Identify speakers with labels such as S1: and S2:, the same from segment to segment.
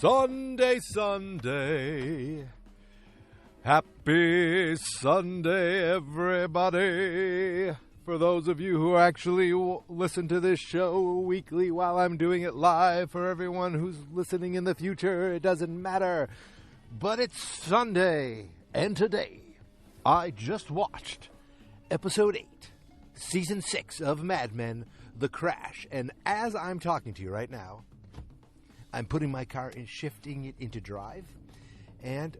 S1: Sunday, Sunday. Happy Sunday, everybody. For those of you who actually listen to this show weekly while I'm doing it live, for everyone who's listening in the future, it doesn't matter. But it's Sunday, and today I just watched Episode 8, Season 6 of Mad Men, The Crash. And as I'm talking to you right now, I'm putting my car in, shifting it into drive, and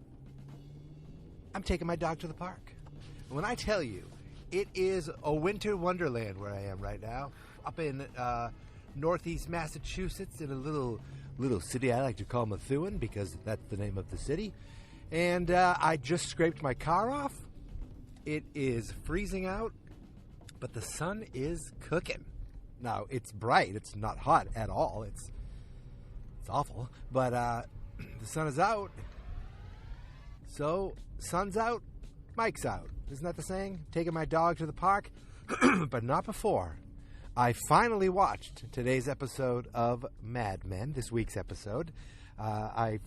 S1: I'm taking my dog to the park. When I tell you, it is a winter wonderland where I am right now, up in northeast Massachusetts in a little city I like to call Methuen because that's the name of the city. And I just scraped my car off. It is freezing out, but the sun is cooking. Now, it's bright. It's not hot at all. It's awful, but the sun is out. So, sun's out, Mike's out. Isn't that the saying? Taking my dog to the park, but not before. I finally watched today's episode of Mad Men, this week's episode. I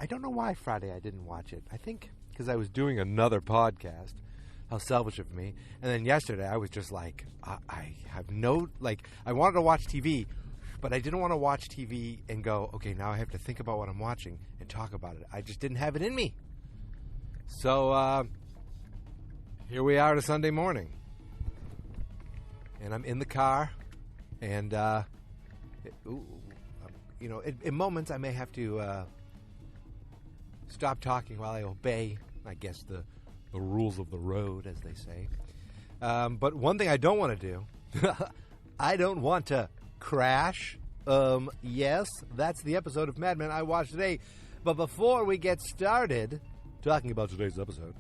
S1: don't know why Friday I didn't watch it. I think because I was doing another podcast. How selfish of me. And then yesterday I was just like, I wanted to watch TV, but I didn't want to watch TV and go, okay, now I have to think about what I'm watching and talk about it. I just didn't have it in me. So, here we are to Sunday morning. And I'm in the car. And, in moments I may have to stop talking while I obey, I guess, the rules of the road, as they say. But one thing I don't want to do, I don't want to crash. Yes, that's the episode of Mad Men I watched today. But before we get started talking about today's episode,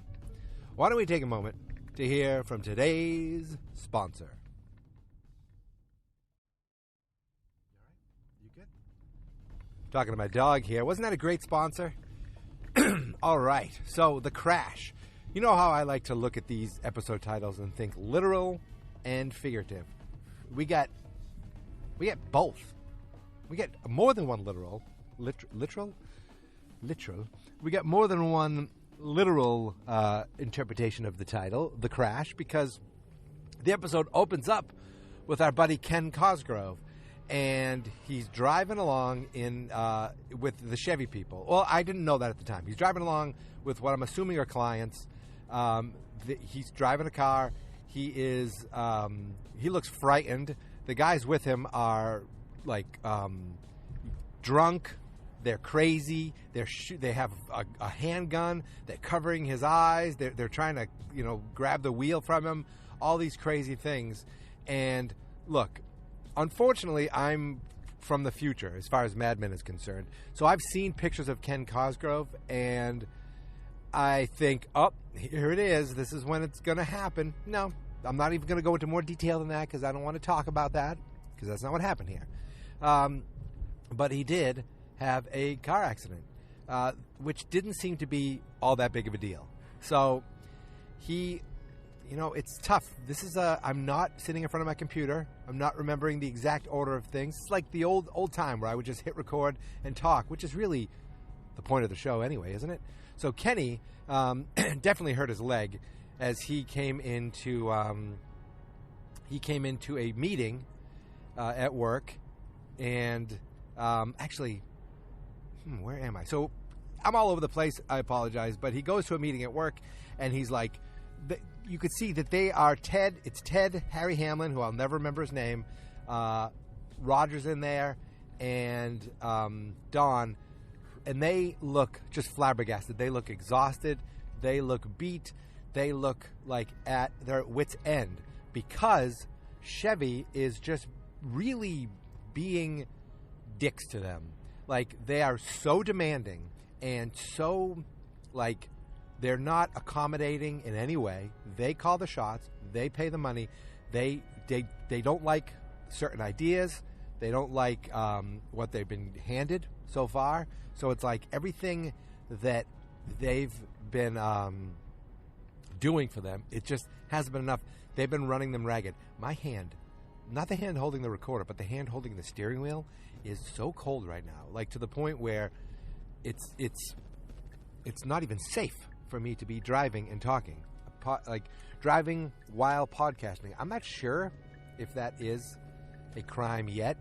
S1: why don't we take a moment to hear from today's sponsor? You good? Talking to my dog here. Wasn't that a great sponsor? All right. So, The Crash. You know how I like to look at these episode titles and think literal and figurative. We get both. We get more than one literal. We get more than one literal interpretation of the title, The Crash, because the episode opens up with our buddy Ken Cosgrove, and he's driving along with the Chevy people. Well, I didn't know that at the time. He's driving along with what I'm assuming are clients. He's driving a car. He looks frightened. The guys with him are drunk. They're crazy. They have a handgun. They're covering his eyes. They're trying to grab the wheel from him. All these crazy things. And look, unfortunately, I'm from the future as far as Mad Men is concerned. So I've seen pictures of Ken Cosgrove, and I think, oh, here it is. This is when it's going to happen. No, I'm not even going to go into more detail than that because I don't want to talk about that because that's not what happened here. But he did have a car accident, which didn't seem to be all that big of a deal. So it's tough. I'm not sitting in front of my computer. I'm not remembering the exact order of things. It's like the old time where I would just hit record and talk, which is really the point of the show anyway, isn't it? So Kenny definitely hurt his leg as he came into a meeting at work, and where am I? So I'm all over the place. I apologize, but he goes to a meeting at work, and he's like, you could see that they are Ted. It's Ted, Harry Hamlin, who I'll never remember his name. Roger's in there, and Dawn. And they look just flabbergasted. They look exhausted. They look beat. They look like at their wits' end because Chevy is just really being dicks to them. Like, they are so demanding and so, they're not accommodating in any way. They call the shots. They pay the money. They don't like certain ideas. They don't like what they've been handed so far. So it's like everything that they've been doing for them, it just hasn't been enough. They've been running them ragged. My hand not the hand holding the recorder, but the hand holding the steering wheel is so cold right now, like to the point where it's not even safe for me to be driving and talking, like driving while podcasting. I'm not sure if that is a crime yet,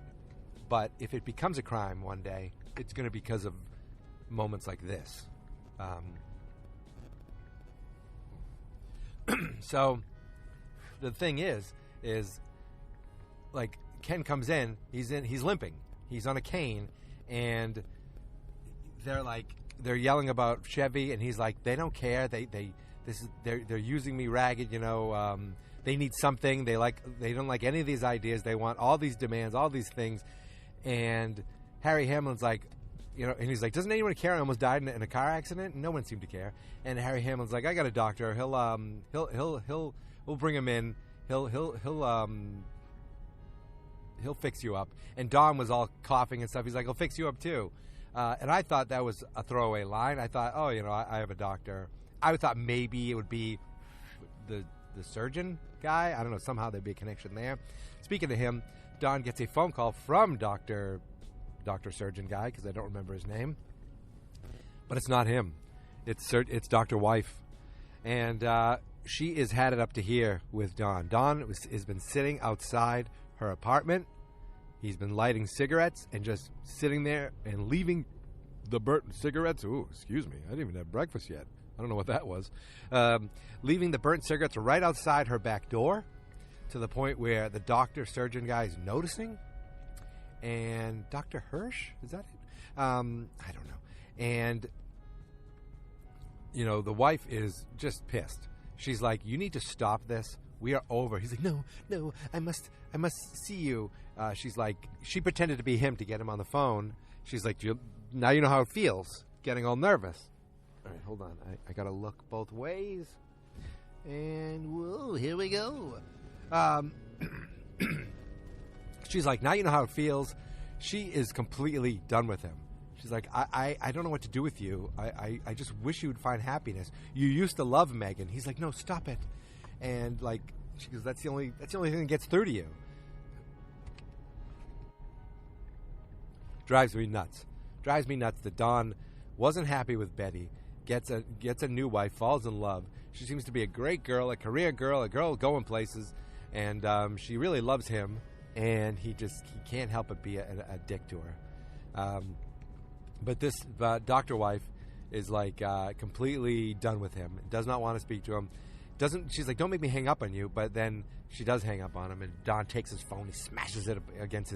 S1: but if it becomes a crime one day, it's going to be because of moments like this. So the thing is like Ken comes in, he's limping, he's on a cane, and they're yelling about Chevy, and he's like, they don't care, they're using me ragged, they need something, they don't like any of these ideas, they want all these demands, all these things. And Harry Hamlin's like, and he's like, doesn't anyone care? I almost died in a car accident. And no one seemed to care. And Harry Hamlin's like, I got a doctor. We'll bring him in. He'll fix you up. And Don was all coughing and stuff. He's like, I'll fix you up too. And I thought that was a throwaway line. I thought, I have a doctor. I thought maybe it would be the surgeon guy. I don't know. Somehow there'd be a connection there. Speaking to him, Don gets a phone call from Dr. Surgeon guy, because I don't remember his name, but it's not him. It's Dr. Wife, and she is had it up to here with Don. Don has been sitting outside her apartment. He's been lighting cigarettes and just sitting there and leaving the burnt cigarettes. Ooh, excuse me, I didn't even have breakfast yet. I don't know what that was. Leaving the burnt cigarettes right outside her back door, to the point where the doctor surgeon guy is noticing. And Dr. Hirsch, is that it? I don't know. And, the wife is just pissed. She's like, you need to stop this. We are over. He's like, no, I must see you. She's like, she pretended to be him to get him on the phone. She's like, now you know how it feels, getting all nervous. All right, hold on. I got to look both ways. And, whoa, here we go. She's like, now you know how it feels. She is completely done with him. She's like, I don't know what to do with you. I just wish you would find happiness. You used to love Megan. He's like, no, stop it. And like, she goes, that's the only thing that gets through to you. Drives me nuts that Don wasn't happy with Betty, gets a new wife, falls in love. She seems to be a great girl, a career girl, a girl going places, and she really loves him, and he can't help but be a dick to her. But this Dr. Wife is like completely done with him, does not want to speak to him. She's like, don't make me hang up on you, but then she does hang up on him, and Don takes his phone, he smashes it against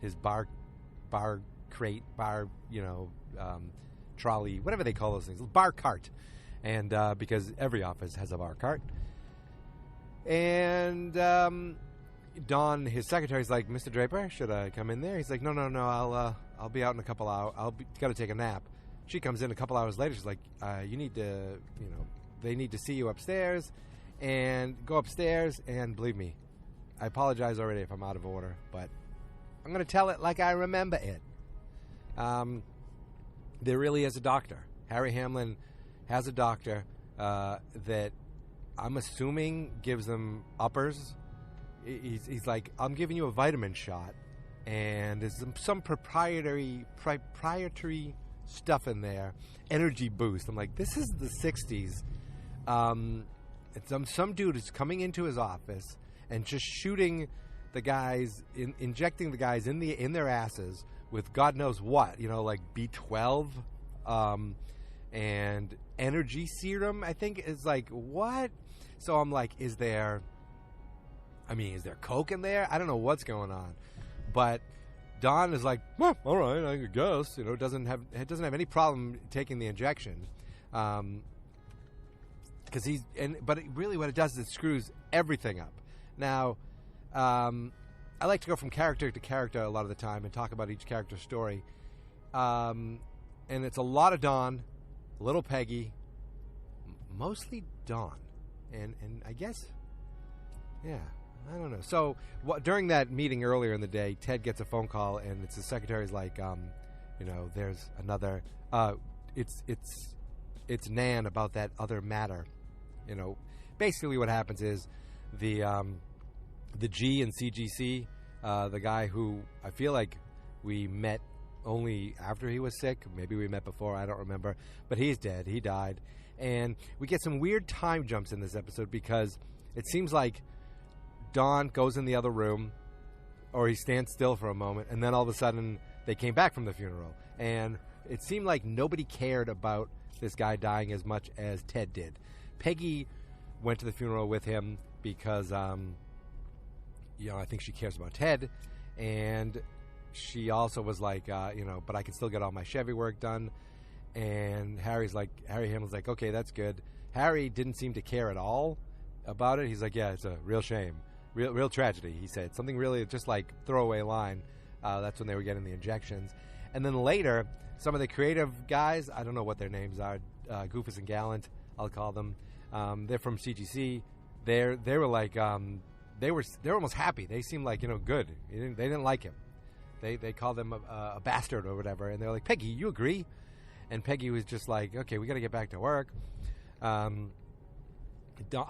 S1: his bar crate, trolley, whatever they call those things, bar cart, and because every office has a bar cart. And Don, his secretary's like, Mr. Draper, should I come in there? He's like, no, I'll be out in a couple hours. Got to take a nap. She comes in a couple hours later. She's like, you need to, they need to see you upstairs, and go upstairs. And believe me, I apologize already if I'm out of order, but I'm going to tell it like I remember it. There really is a doctor. Harry Hamlin has a doctor that I'm assuming gives them uppers. He's like, I'm giving you a vitamin shot, and there's some proprietary stuff in there, energy boost. I'm like, this is the 60s. Some dude is coming into his office and just shooting the guys, injecting the guys in their asses with God knows what, like B12 and energy serum. I think is like, what? So I'm like, is there coke in there? I don't know what's going on, but Don is like, well, all right, I guess, doesn't have any problem taking the injection, because but really what it does is it screws everything up. Now, I like to go from character to character a lot of the time and talk about each character's story, and it's a lot of Don, a little Peggy, mostly Don, and I guess, yeah. I don't know. So during that meeting earlier in the day, Ted gets a phone call, and it's the secretary's like, there's another. It's Nan about that other matter. Basically what happens is the G and CGC the guy who I feel like we met only after he was sick. Maybe we met before, I don't remember. But he's dead. He died. And we get some weird time jumps in this episode because it seems like Don goes in the other room, or he stands still for a moment, and then all of a sudden they came back from the funeral. And it seemed like nobody cared about this guy dying as much as Ted did. Peggy went to the funeral with him because, I think she cares about Ted. And she also was like, but I can still get all my Chevy work done. And Harry Hamlin's like, okay, that's good. Harry didn't seem to care at all about it. He's like, yeah, it's a real shame. Real tragedy, he said. Something really just like throwaway line. That's when they were getting the injections. And then later, some of the creative guys, I don't know what their names are, Goofus and Gallant, I'll call them. They're from CGC. They were like, they were almost happy. They seemed like, good. They didn't like him. They called him a bastard or whatever. And they're like, Peggy, you agree? And Peggy was just like, okay, we got to get back to work. I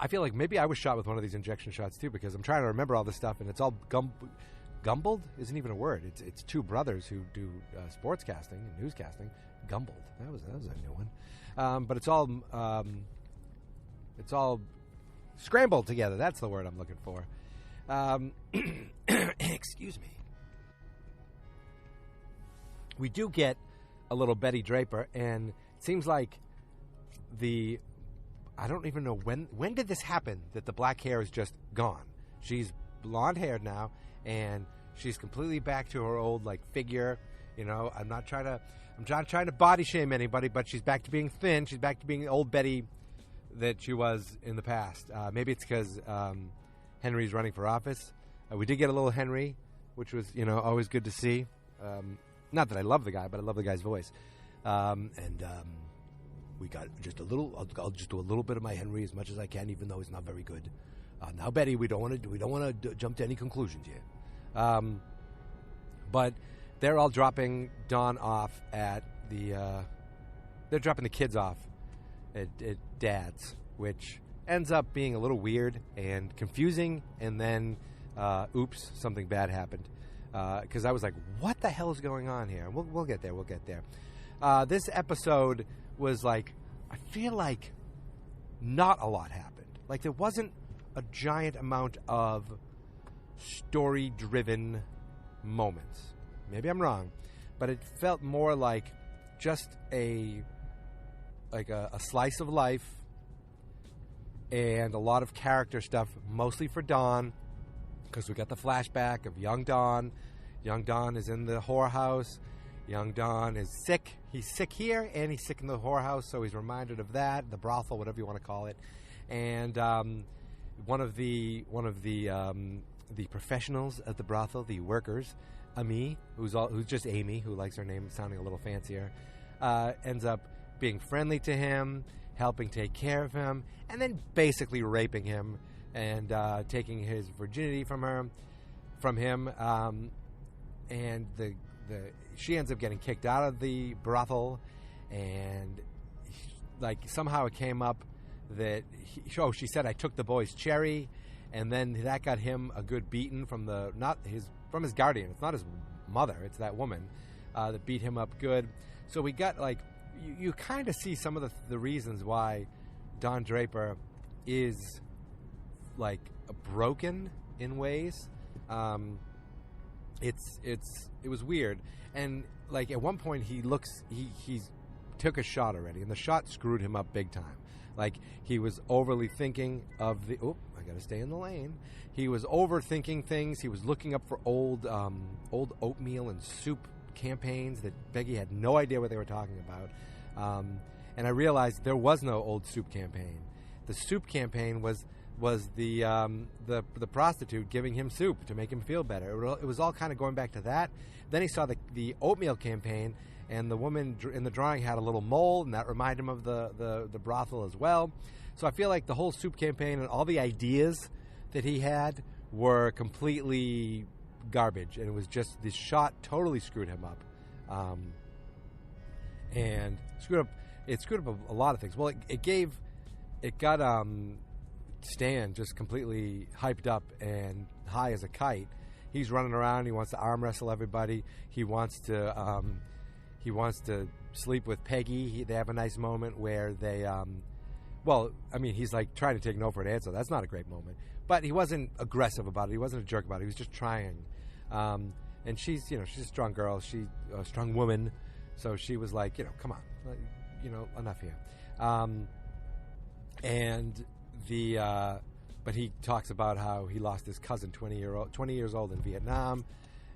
S1: feel like maybe I was shot with one of these injection shots too, because I'm trying to remember all this stuff, and it's all gumbled isn't even a word. It's two brothers who do sportscasting and newscasting. Gumbled. That was a new one. But it's all scrambled together. That's the word I'm looking for. Excuse me. We do get a little Betty Draper, and it seems like I don't even know when did this happen that the black hair is just gone. She's blonde haired now, and she's completely back to her old figure. I'm not trying to body shame anybody, but she's back to being thin. She's back to being old Betty that she was in the past. Maybe it's because Henry's running for office. We did get a little Henry, which was always good to see. Not that I love the guy, but I love the guy's voice. We got just a little. I'll just do a little bit of my Henry as much as I can, even though he's not very good. Now, Betty, we don't want to jump to any conclusions yet. But they're all dropping Dawn off at the. They're dropping the kids off at Dad's, which ends up being a little weird and confusing. And then, oops, something bad happened. Because I was like, what the hell is going on here? We'll get there. We'll get there. This episode was I feel like not a lot happened. There wasn't a giant amount of story-driven moments. Maybe I'm wrong, but it felt more like just a slice of life and a lot of character stuff, mostly for Dawn, because we got the flashback of young Dawn. Young Dawn is in the whorehouse. Young Dawn is sick. He's sick here, and he's sick in the whorehouse, so he's reminded of that, the brothel, whatever you want to call it. And one of the professionals at the brothel, the workers, Amy, who's just Amy, who likes her name sounding a little fancier, ends up being friendly to him, helping take care of him, and then basically raping him and taking his virginity from him. And she ends up getting kicked out of the brothel, and somehow it came up that she said, I took the boy's cherry, and then that got him a good beating from his guardian. It's not his mother, it's that woman that beat him up good. So we got you kind of see some of the reasons why Don Draper is broken in ways. It was weird, and at one point he took a shot already, and the shot screwed him up big time. He was overly thinking of I gotta stay in the lane. He was overthinking things. He was looking up for old oatmeal and soup campaigns that Peggy had no idea what they were talking about. And I realized there was no old soup campaign. The soup campaign was the prostitute giving him soup to make him feel better. It was all kind of going back to that. Then he saw the oatmeal campaign, and the woman in the drawing had a little mole, and that reminded him of the brothel as well. So I feel like the whole soup campaign and all the ideas that he had were completely garbage, and it was just this shot totally screwed him up, and screwed up a lot of things. Well, it got Stan just completely hyped up and high as a kite. he's running around. He wants to arm wrestle everybody. He wants to sleep with Peggy. They have a nice moment where they, he's like trying to take no for an answer. That's not a great moment. But he wasn't aggressive about it. He wasn't a jerk about it. He was just trying. And she's a strong girl. She's a strong woman. So she was like, come on, enough here. But he talks about how he lost his cousin, 20 years old in Vietnam.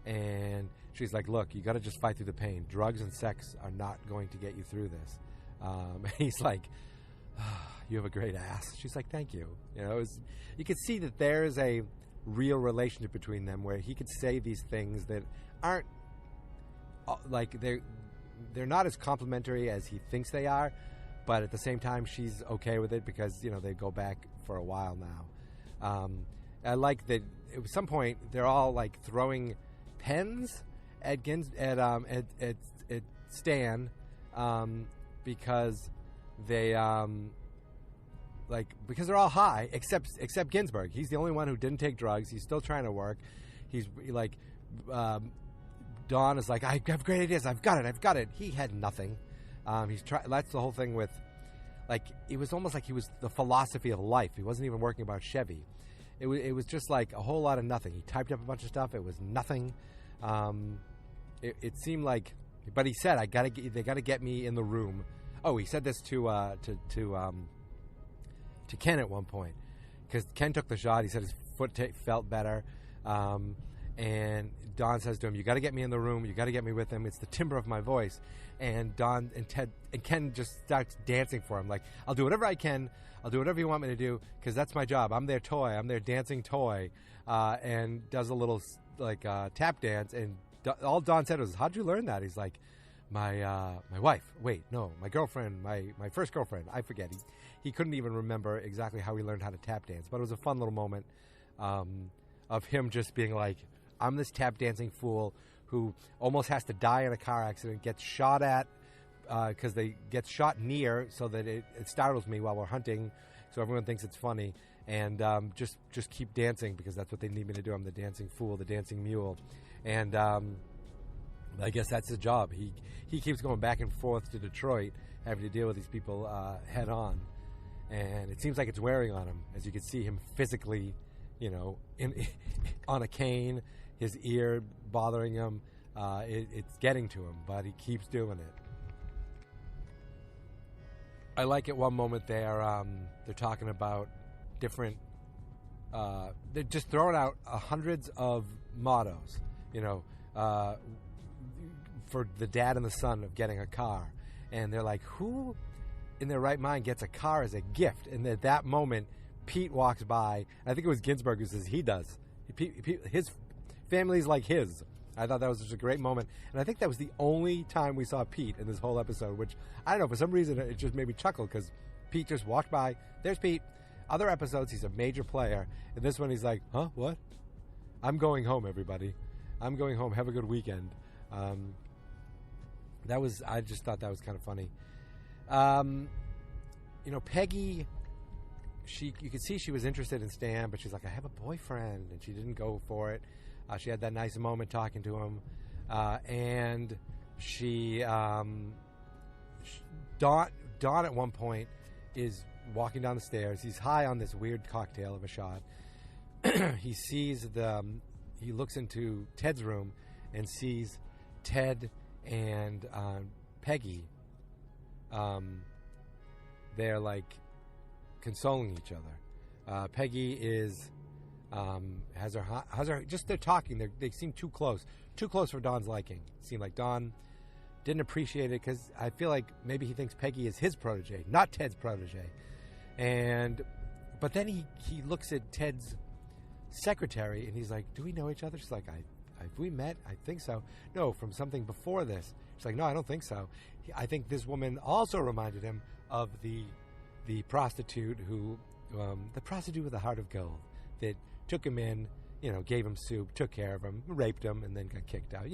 S1: And she's like, look, you got to just fight through the pain. Drugs and sex are not going to get you through this. And he's like, you have a great ass. She's like, thank you. You could see that there is a real relationship between them where he could say these things that aren't like they're not as complimentary as he thinks they are, but at the same time she's okay with it because they go back for a while now. I like that at some point they're all like throwing pens at Stan because they because they're all high except Ginsberg. He's the only one who didn't take drugs. He's still trying to work. He's like Don is like, I have great ideas. I've got it. He had nothing. That's the whole thing with, like, it was almost like he was the philosophy of life. He wasn't even working about Chevy. It was just like a whole lot of nothing. He typed up a bunch of stuff. It was nothing. It seemed like, but he said, they got to get me in the room. Oh, he said this to Ken at one point because Ken took the shot. He said his foot felt better. And Don says to him, you got to get me in the room. You got to get me with him. It's the timbre of my voice. And Don and Ted and Ken just starts dancing for him. Like, I'll do whatever I can. I'll do whatever you want me to do because that's my job. I'm their toy. I'm their dancing toy. And does a little tap dance. And all Don said was, how'd you learn that? He's like, my wife. Wait, no, my girlfriend, my first girlfriend. I forget. He couldn't even remember exactly how he learned how to tap dance. But it was a fun little moment of him just being like, I'm this tap dancing fool who almost has to die in a car accident, gets shot at because they get shot near so that it startles me while we're hunting, so everyone thinks it's funny, and just keep dancing because that's what they need me to do. I'm the dancing fool, the dancing mule, and I guess that's the job. He keeps going back and forth to Detroit, having to deal with these people head on, and it seems like it's wearing on him, as you can see him physically, on a cane. His ear bothering him. It's getting to him, but he keeps doing it. I like at one moment they're talking about different. They're just throwing out hundreds of mottos, for the dad and the son of getting a car, and they're like, who in their right mind gets a car as a gift? And at that moment, Pete walks by. I think it was Ginsberg who says he does. His family's like his. I thought that was just a great moment. And I think that was the only time we saw Pete in this whole episode, which, I don't know, for some reason it just made me chuckle because Pete just walked by. There's Pete. Other episodes, he's a major player. And this one, he's like, huh, what? I'm going home, everybody. I'm going home. Have a good weekend. I just thought that was kind of funny. Peggy, you could see she was interested in Stan, but she's like, I have a boyfriend, and she didn't go for it. She had that nice moment talking to him, and Don at one point is walking down the stairs. He's high on this weird cocktail of a shot. He looks into Ted's room and sees Ted and Peggy. They're like consoling each other. Peggy is has her just they're talking. They seem too close for Don's liking. It seemed like Don didn't appreciate it because I feel like maybe he thinks Peggy is his protege, not Ted's protege. But then he looks at Ted's secretary and he's like, "Do we know each other?" She's like, "Have we met? I think so." No, from something before this. She's like, "No, I don't think so." I think this woman also reminded him of the prostitute the prostitute with a heart of gold that took him in, gave him soup, took care of him, raped him, and then got kicked out.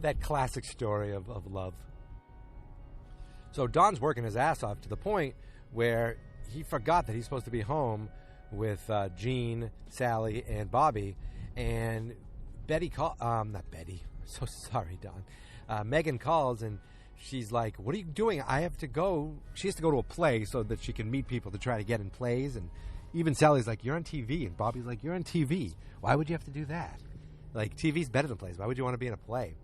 S1: That classic story of love. So Don's working his ass off to the point where he forgot that he's supposed to be home with Gene, Sally, and Bobby, and
S2: not Betty. So sorry, Don. Megan calls and she's like, "What are you doing? I have to go." She has to go to a play so that she can meet people to try to get in plays. And even Sally's like, "You're on TV," and Bobby's like, "You're on TV. Why would you have to do that? Like, TV's better than plays. Why would you want to be in a play?"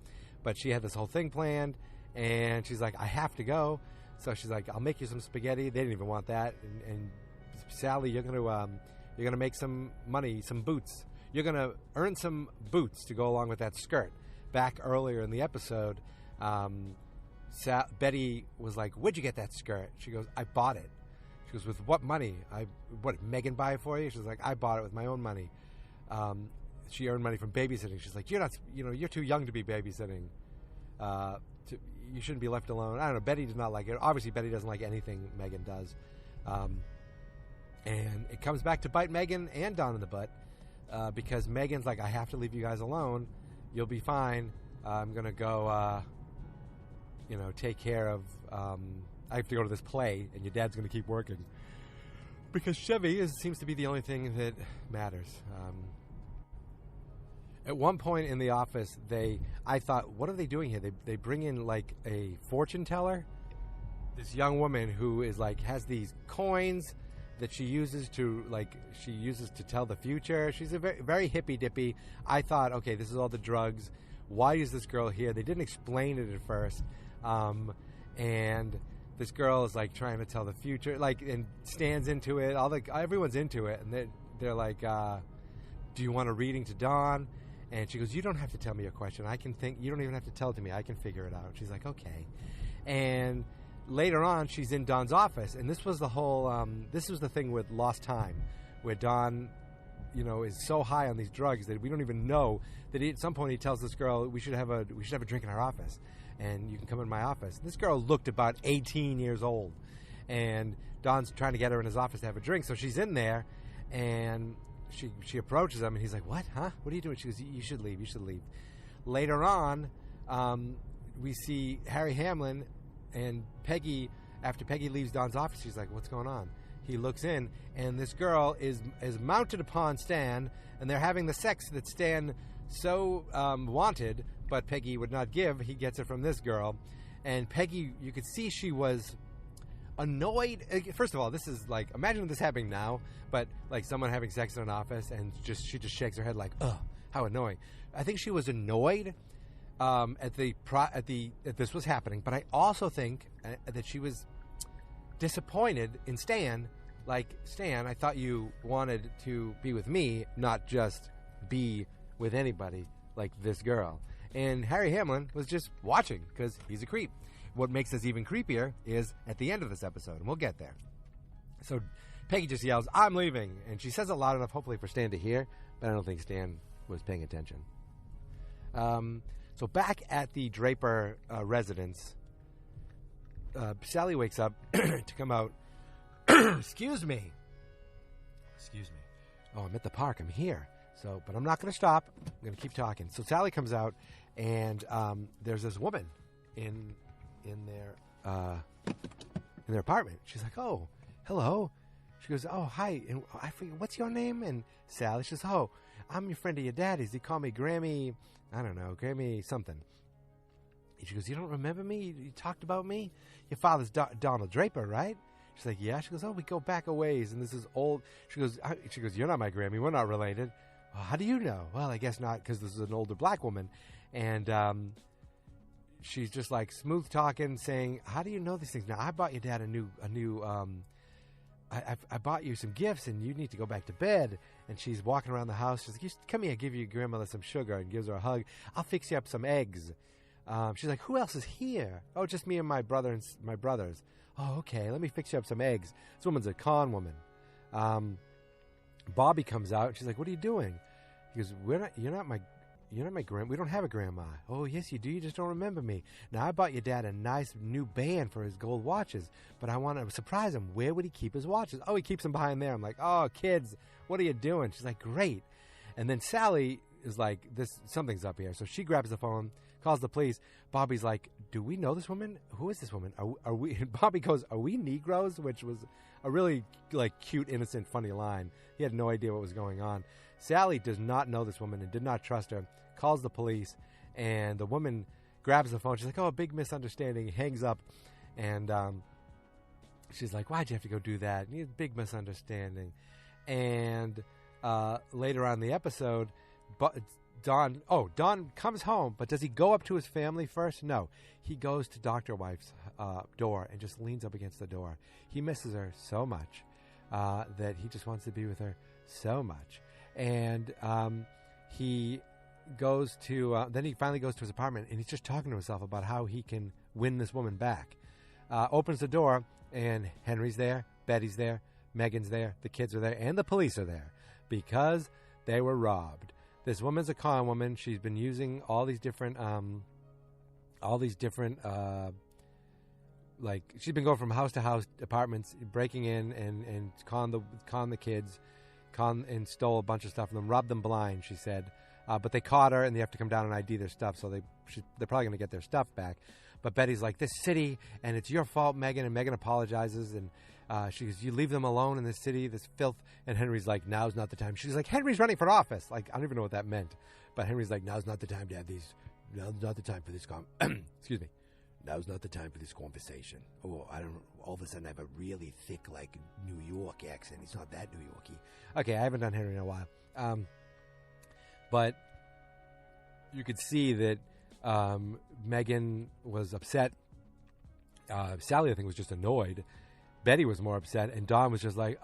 S2: But she had this whole thing planned, and she's like, "I have to go." So she's like, "I'll make you some spaghetti." They didn't even want that. And Sally, you're gonna make some money, some boots. You're gonna earn some boots to go along with that skirt. Back earlier in the episode, Betty was like, "Where'd you get that skirt?" She goes, "I bought it." She goes, "With what money?" What did Megan buy it for you? She's like, "I bought it with my own money." She earned money from babysitting. She's like, you're too young to be babysitting. You shouldn't be left alone. I don't know. Betty did not like it. Obviously, Betty doesn't like anything Megan does. And it comes back to bite Megan and Don in the butt because Megan's like, "I have to leave you guys alone. You'll be fine. I'm going to go, take care of... I have to go to this play, and your dad's going to keep working." Because Chevy seems to be the only thing that matters. At one point in the office, I thought, what are they doing here? They bring in like a fortune teller. This young woman who is like has these coins that she uses to tell the future. She's a very, very hippy dippy. I thought, okay, this is all the drugs. Why is this girl here? They didn't explain it at first, and this girl is like trying to tell the future, like, and Stan's into it. Everyone's into it, and they're like, "Do you want a reading to Dawn?" And she goes, "You don't have to tell me a question. I can think. You don't even have to tell it to me. I can figure it out." She's like, "Okay." And later on, she's in Dawn's office, and this was the whole. This was the thing with Lost Time, where Dawn, is so high on these drugs that we don't even know that at some point he tells this girl, we should have a drink in our office, and you can come in my office. This girl looked about 18 years old, and Dawn's trying to get her in his office to have a drink, so she's in there, and she approaches him, and he's like, "What? Huh? What are you doing?" She goes, You should leave. Later on, we see Harry Hamlin and Peggy. After Peggy leaves Dawn's office, she's like, "What's going on?" He looks in, and this girl is mounted upon Stan, and they're having the sex that Stan so wanted, but Peggy would not give. He gets it from this girl, and Peggy, you could see she was annoyed. First of all, this is like, imagine this happening now, but like someone having sex in an office, and she just shakes her head like, "Ugh, how annoying." I think she was annoyed at this was happening, but I also think that she was disappointed in Stan. Like, "Stan, I thought you wanted to be with me, not just be with anybody like this girl." And Harry Hamlin was just watching because he's a creep. What makes this even creepier is at the end of this episode, and we'll get there. So Peggy just yells, "I'm leaving," and she says it loud enough, hopefully, for Stan to hear, but I don't think Stan was paying attention. So back at the Draper residence, Sally wakes up to come out. Excuse me. Oh, I'm at the park. I'm here. But I'm not going to stop. I'm going to keep talking. So Sally comes out, and there's this woman in their apartment. She's like, "Oh, hello." She goes, "Oh, hi. And I forget, what's your name?" And Sally says, "Oh, I'm your friend of your daddy's. They call me Grammy. I don't know, Grammy something." And she goes, "You don't remember me? You talked about me? Your father's Donald Draper, right?" She's like, "Yeah." She goes, "Oh, we go back a ways, and this is old." She goes, "You're not my Grammy. We're not related." "Well, how do you know?" "Well, I guess not, because this is an older black woman." And she's just like smooth talking, saying, "How do you know these things?" "Now, I bought your dad a new I bought you some gifts, and you need to go back to bed." And she's walking around the house. She's like, "Come here, give your grandmother some sugar," and gives her a hug. "I'll fix you up some eggs." She's like, "Who else is here?" "Oh, just me and my brother and my brothers." "Oh, okay, let me fix you up some eggs." This woman's a con woman. Bobby comes out, and she's like, "What are you doing?" He goes, You're not my grandma. We don't have a grandma." "Oh, yes, you do. You just don't remember me. Now, I bought your dad a nice new band for his gold watches, but I want to surprise him. Where would he keep his watches?" "Oh, he keeps them behind there." I'm like, "Oh, kids, what are you doing?" She's like, "Great." And then Sally is like, something's up here. So she grabs the phone, calls the police. Bobby's like, "Do we know this woman? Who is this woman? Are we?" And Bobby goes, "Are we Negroes?" Which was a really like cute, innocent, funny line. He had no idea what was going on. Sally does not know this woman and did not trust her, calls the police, and the woman grabs the phone. She's like, oh, a big misunderstanding, hangs up, and she's like, why'd you have to go do that? And big misunderstanding. And later on in the episode, Don comes home, but does he go up to his family first? No. He goes to Dr. Wife's door and just leans up against the door. He misses her so much that he just wants to be with her so much. And he goes to, then he finally goes to his apartment, and he's just talking to himself about how he can win this woman back. Opens the door, and Henry's there, Betty's there, Megan's there, the kids are there, and the police are there because they were robbed. This woman's a con woman. She's been using all these different, like she's been going from house to house, apartments, breaking in and con the kids, and stole a bunch of stuff from them, robbed them blind. She said, but they caught her and they have to come down and ID their stuff, so they're probably going to get their stuff back. But Betty's like, this city, and it's your fault, Megan. And Megan apologizes, and she goes, you leave them alone in this city, this filth. And Henry's like, now's not the time. She's like, Henry's running for office. Like, I don't even know what that meant. But Henry's like, now's not the time to have these. Now's not the time for this. Excuse me. Now's not the time for this conversation. Oh, I don't. All of a sudden, I have a really thick, like, New York accent. It's not that New Yorky. Okay, I haven't done Henry in a while. But you could see that Megan was upset. Sally, I think, was just annoyed. Betty was more upset, and Don was just like,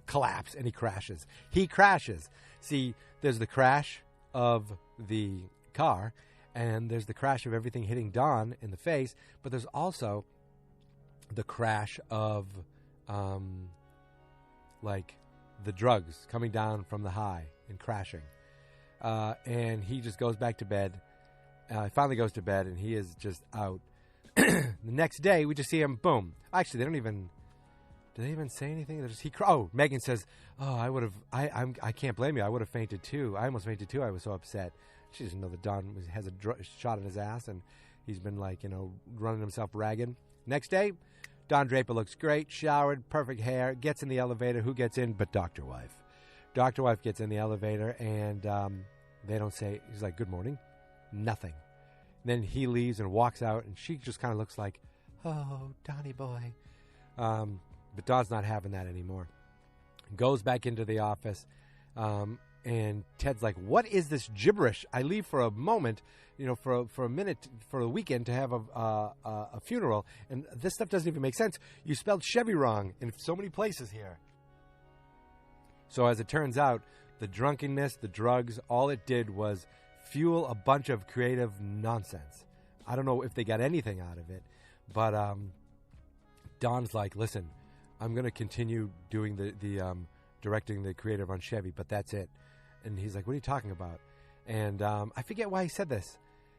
S2: collapse, and he crashes. He crashes. See, there's the crash of the car, and there's the crash of everything hitting Don in the face, but there's also the crash of, like, the drugs coming down from the high and crashing. And he just goes back to bed. Finally goes to bed, and he is just out. The next day, we just see him, boom. Actually, do they even say anything? Megan says, I can't blame you. I would have fainted too. I almost fainted too. I was so upset. She doesn't know that Don has a shot in his ass, and he's been, like, running himself ragged. Next day, Don Draper looks great, showered, perfect hair, gets in the elevator. Who gets in but Dr. Wife? Dr. Wife gets in the elevator, and they don't say, he's like, good morning. Nothing. Then he leaves and walks out, and she just kind of looks like, oh, Donnie boy. But Don's not having that anymore. Goes back into the office, and Ted's like, what is this gibberish? I leave for a moment, for a minute, for a weekend to have a funeral, and this stuff doesn't even make sense. You spelled Chevy wrong in so many places here. So as it turns out, the drunkenness, the drugs, all it did was fuel a bunch of creative nonsense. I don't know if they got anything out of it, but Don's like, listen, I'm going to continue doing the directing the creative on Chevy, but that's it. And he's like, what are you talking about? And I forget why he said this.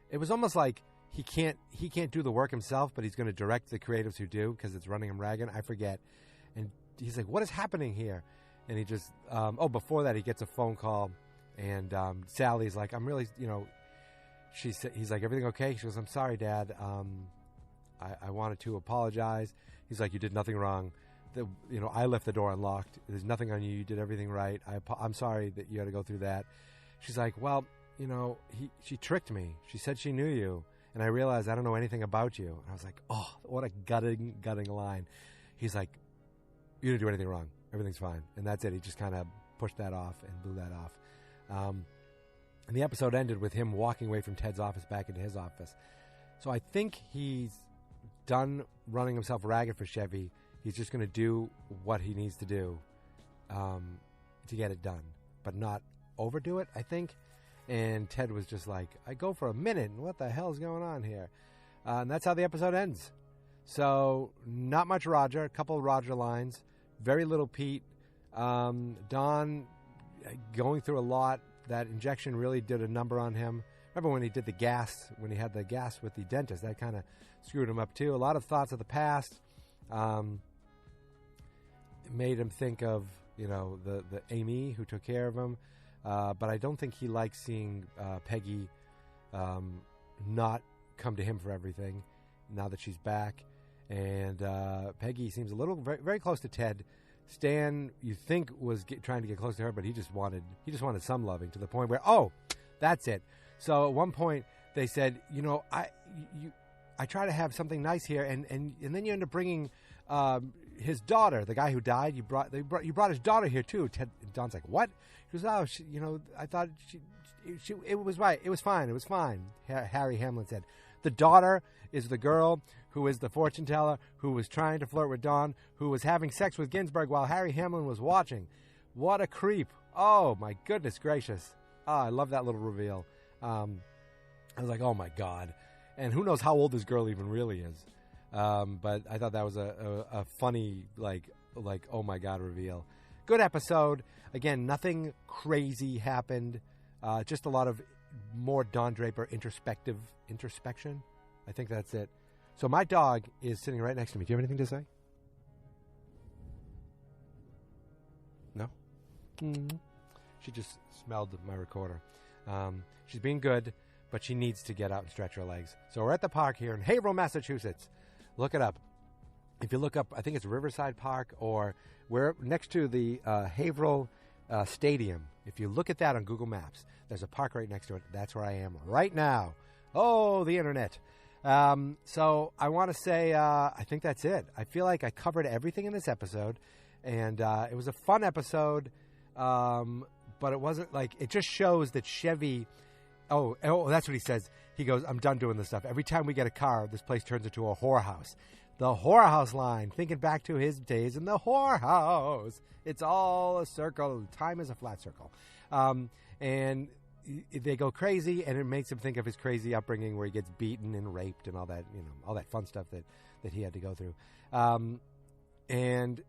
S2: It was almost like he can't do the work himself, but he's going to direct the creatives who do because it's running him ragged. I forget. And he's like, what is happening here? And he just, before that, he gets a phone call, and Sally's like, I'm really, he's like, everything okay? She goes, I'm sorry, Dad. I wanted to apologize. He's like, you did nothing wrong. I left the door unlocked. There's nothing on you. You did everything right. I'm sorry that you had to go through that. She's like, well, she tricked me. She said she knew you, and I realized I don't know anything about you. And I was like, oh, what a gutting line. He's like, you didn't do anything wrong. Everything's fine. And that's it. He just kind of pushed that off and blew that off. And the episode ended with him walking away from Ted's office back into his office. So I think he's done running himself ragged for Chevy. He's just going to do what he needs to do to get it done, but not overdo it, I think. And Ted was just like, I go for a minute, and what the hell is going on here? And that's how the episode ends. So not much Roger, a couple of Roger lines, very little Pete. Don going through a lot. That injection really did a number on him. Remember when he did the gas, when he had the gas with the dentist, that kind of screwed him up too. A lot of thoughts of the past. Made him think of, the Amy who took care of him. But I don't think he likes seeing Peggy not come to him for everything now that she's back. And Peggy seems a little very, very close to Ted. Stan, you think, was trying to get close to her, but he just wanted some loving, to the point where, that's it. So at one point they said, I try to have something nice here, and then you end up bringing his daughter, the guy who died. You brought his daughter here too. Don's like, what? He goes, I thought it was right. It was fine. Harry Hamlin said, the daughter is the girl who is the fortune teller, who was trying to flirt with Dawn, who was having sex with Ginsburg while Harry Hamlin was watching. What a creep. Oh, my goodness gracious. Oh, I love that little reveal. I was like, oh, my God. And who knows how old this girl even really is. But I thought that was a funny, like, oh, my God, reveal. Good episode. Again, nothing crazy happened. Just a lot of more Don Draper introspection. I think that's it. So my dog is sitting right next to me. Do you have anything to say? No? Mm-hmm. She just smelled my recorder. She's being good, but she needs to get out and stretch her legs. So we're at the park here in Haverhill, Massachusetts. Look it up. If you look up, I think it's Riverside Park, or we're next to the Haverhill Stadium. If you look at that on Google Maps, there's a park right next to it. That's where I am right now. Oh, the internet. So I want to say, I think that's it. I feel like I covered everything in this episode, and it was a fun episode, but it wasn't like, it just shows that Chevy, oh, that's what he says. He goes, I'm done doing this stuff. Every time we get a car, this place turns into a whorehouse. The whorehouse line, thinking back to his days in the whorehouse. It's all a circle. Time is a flat circle. And they go crazy, and it makes him think of his crazy upbringing where he gets beaten and raped and all that, all that fun stuff that he had to go through. And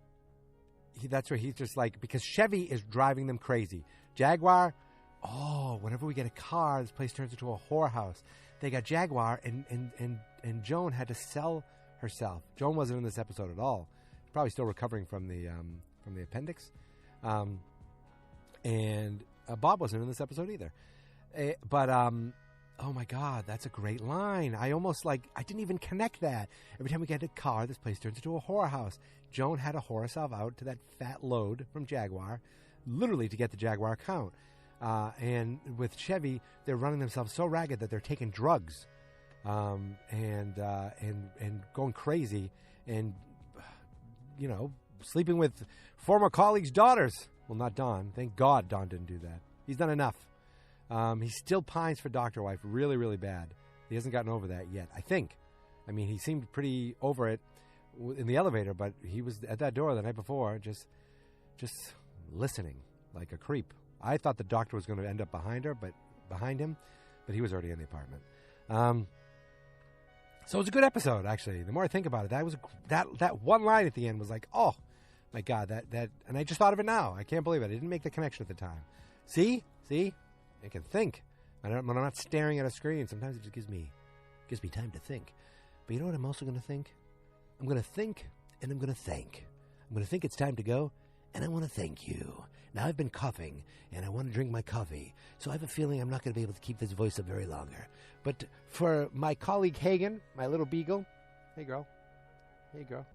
S2: that's where he's just like, because Chevy is driving them crazy. Jaguar, whenever we get a car, this place turns into a whorehouse. They got Jaguar, and Joan had to sell herself. Joan wasn't in this episode at all. Probably still recovering from the appendix. And Bob wasn't in this episode either. But oh my God, that's a great line. I didn't even connect that. Every time we get a car, this place turns into a whorehouse. Joan had to whore herself out to that fat load from Jaguar, literally to get the Jaguar count. And with Chevy, they're running themselves so ragged that they're taking drugs, and going crazy, and sleeping with former colleagues' daughters. Well, not Don. Thank God Don didn't do that. He's done enough. He still pines for Dr. Wife really, really bad. He hasn't gotten over that yet, I think. I mean, he seemed pretty over it in the elevator, but he was at that door the night before just listening like a creep. I thought the doctor was going to end up behind him, but he was already in the apartment. So it was a good episode, actually. The more I think about it, that one line at the end was like, oh my God, that, and I just thought of it now. I can't believe it. I didn't make the connection at the time. See, I can think. When I'm not staring at a screen, sometimes it just gives me time to think. But you know what I'm also going to think? I'm going to think, and I'm going to thank. I'm going to think it's time to go, and I want to thank you. Now, I've been coughing, and I want to drink my coffee, so I have a feeling I'm not going to be able to keep this voice up very longer. But for my colleague Hagen, my little beagle, hey girl,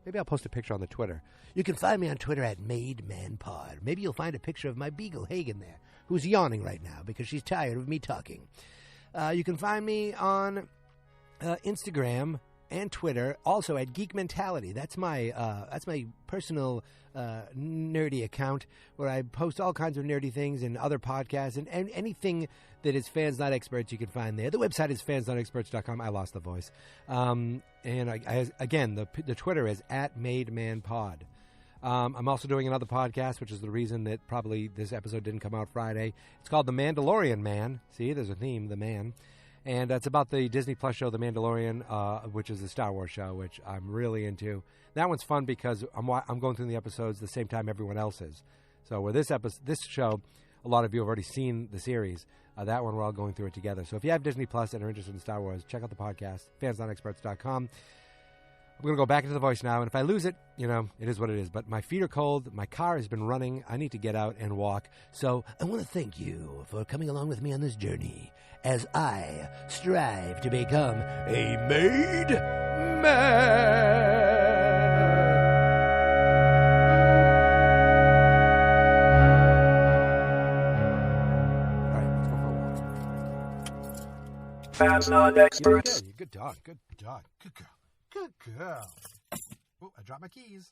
S2: maybe I'll post a picture on the Twitter. You can find me on Twitter at MadeManPod. Maybe you'll find a picture of my beagle Hagen there, who's yawning right now because she's tired of me talking. You can find me on Instagram and Twitter, also at Geek Mentality. That's my personal nerdy account where I post all kinds of nerdy things and other podcasts and anything that is Fans Not Experts you can find there. The website is fansnotexperts.com. I lost the voice. And again, the Twitter is at MadeManPod. I'm also doing another podcast, which is the reason that probably this episode didn't come out Friday. It's called The Mandalorian Man. See, there's a theme, The Man. And it's about the Disney Plus show, The Mandalorian, which is a Star Wars show, which I'm really into. That one's fun because I'm going through the episodes the same time everyone else is. So with this show, a lot of you have already seen the series. That one, we're all going through it together. So if you have Disney Plus and are interested in Star Wars, check out the podcast, fansnotexperts.com. I'm going to go back into the voice now, and if I lose it, it is what it is. But my feet are cold. My car has been running. I need to get out and walk. So I want to thank you for coming along with me on this journey as I strive to become a made man.
S3: I'm not expert.
S2: Good. Good dog. Good dog. Good girl. Good girl. Oh, I dropped my keys.